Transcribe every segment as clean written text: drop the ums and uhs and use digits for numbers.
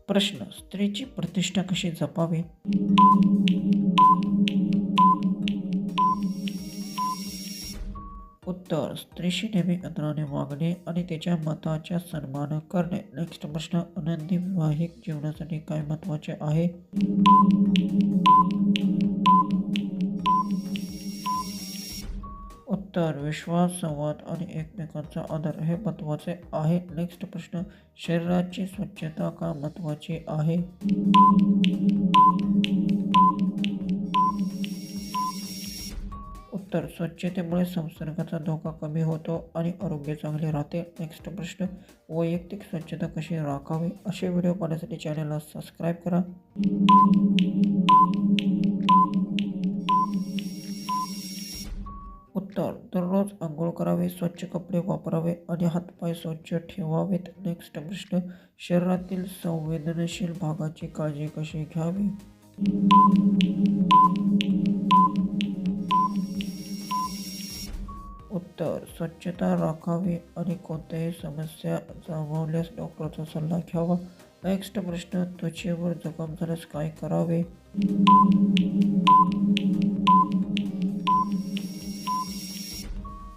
प्रश्न: स्त्रीची प्रतिष्ठा कशी जपावी? उत्तर: स्त्रीशी नेहमी आदराने वागणे आणि तिच्या मताचा सन्मान करणे. नेक्स्ट प्रश्न: आनंदी वैवाहिक जीवनासाठी काय महत्त्वाचे आहे? उत्तर: विश्वास, संवाद आणि एकमेकांचा आदर हे महत्त्वाचे आहे. नेक्स्ट प्रश्न: शरीराची स्वच्छता का महत्त्वाची आहे? उत्तर: स्वच्छतेमुळे संसर्गाचा धोका कमी होतो आणि आरोग्य चांगले राहते. नेक्स्ट प्रश्न: वैयक्तिक स्वच्छता कशी राखावी? असे व्हिडिओ पाहण्यासाठी चॅनलला सबस्क्राईब करा. उत्तर: दररोज आंघोळ करावी, स्वच्छ कपडे वापरावे आणि हातपाय स्वच्छ ठेवावेत. नेक्स्ट प्रश्न: शरीरातील संवेदनशील भागाची काळजी कशी घ्यावी? उत्तर: स्वच्छता राखावी आणि कोणत्याही समस्या जाणवल्यास डॉक्टरचा सल्ला घ्यावा. नेक्स्ट प्रश्न: त्वचेवर जखम झाल्यास काय करावे?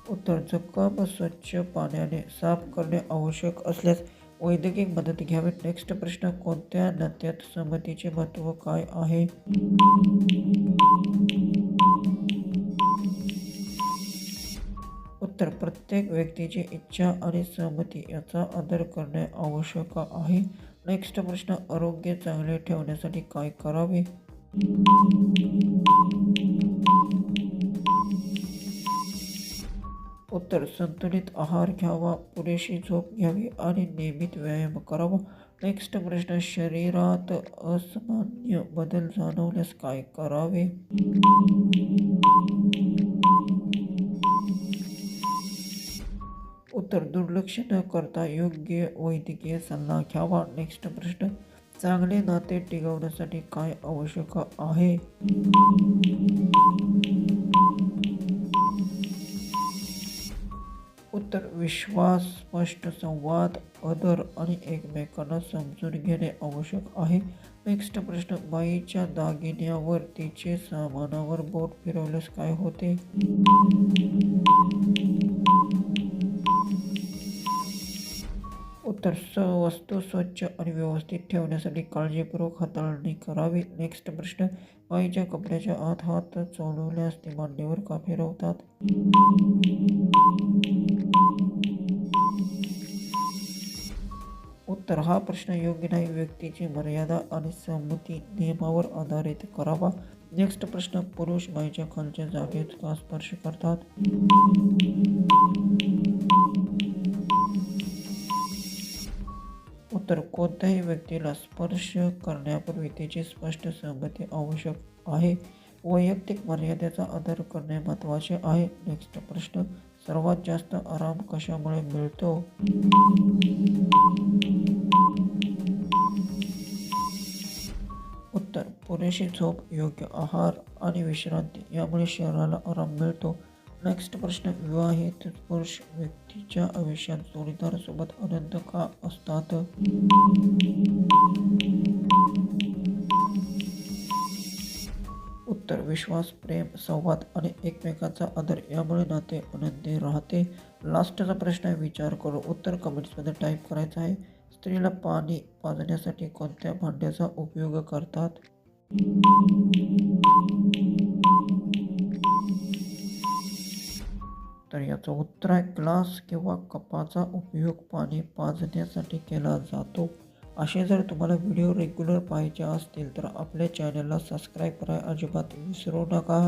उत्तर: जखम स्वच्छ पाण्याने साफ करणे आवश्यक असल्यास वैद्यकीय मदत घ्यावी. नेक्स्ट प्रश्न: कोणत्या नात्यात सहमतीचे महत्त्व काय आहे? उत्तर: प्रत्येक व्यक्तीची इच्छा आणि सहमती याचा आदर करणे आवश्यक आहे. नेक्स्ट प्रश्न: आरोग्य चांगले ठेवण्यासाठी काय करावे? उत्तर: संतुलित आहार घ्यावा, पुरेशी झोप घ्यावी आणि नियमित व्यायाम करावा. नेक्स्ट प्रश्न: शरीरात असामान्य बदल जाणवल्यास काय करावे? उत्तर: दुर्लक्ष न करता योग्य वैद्यकीय सल्ला घ्यावा. नेक्स्ट प्रश्न: चांगले नाते टिकवण्यासाठी काय आवश्यक आहे? उत्तर: विश्वास, स्पष्ट संवाद, आदर आणि एकमेकांना समजून घेणे आवश्यक आहे. नेक्स्ट प्रश्न: बाईच्या दागिन्यावर तिचे सामानावर बोट फिरवल्यास काय होते? उत्तर: वस्तू स्वच्छ आणि व्यवस्थित ठेवण्यासाठी काळजीपूर्वक हाताळणी करावी. नेक्स्ट प्रश्न: बाईच्या कपड्याच्या आत हात चोळल्यास ती मांडीवर का फिरवतात? उत्तर: हा प्रश्न योग्य नाही. व्यक्तीची मर्यादा आणि संमती नियमावर आधारित करावा. नेक्स्ट प्रश्न: पुरुष बाईच्या खालच्या जागेत का स्पर्श करतात? उत्तर: कोणत्याही व्यक्तीला स्पर्श करण्यापूर्वी तिची स्पष्ट सहमती आवश्यक आहे. वैयक्तिक मर्यादेचा आदर करणे महत्त्वाचे आहे. नेक्स्ट प्रश्न: सर्वात जास्त आराम कशामुळे मिळतो? उत्तर: पुरेशी झोप, योग्य आहार आणि विश्रांती यामुळे शरीराला आराम मिळतो. नेक्स्ट प्रश्न: विवाहित पुरुष व्यक्तीच्या आयुष्यात जोडीदारासोबत आनंद का असतात? उत्तर: विश्वास, प्रेम, संवाद आणि एकमेकांचा आदर यामुळे नाते आनंदी राहते. लास्टचा प्रश्न विचार करू उत्तर कमेंट्समध्ये टाईप करायचं आहे. स्त्रीला पाणी पाजण्यासाठी कोणत्या भांड्याचा उपयोग करतात? तर याचं उत्तर आहे ग्लास किंवा कपाचा उपयोग पाणी पाजण्यासाठी केला जातो. असे जर तुम्हाला व्हिडिओ रेग्युलर पाहायचे असतील तर आपल्या चॅनलला सबस्क्राईब करायला अजिबात विसरू नका.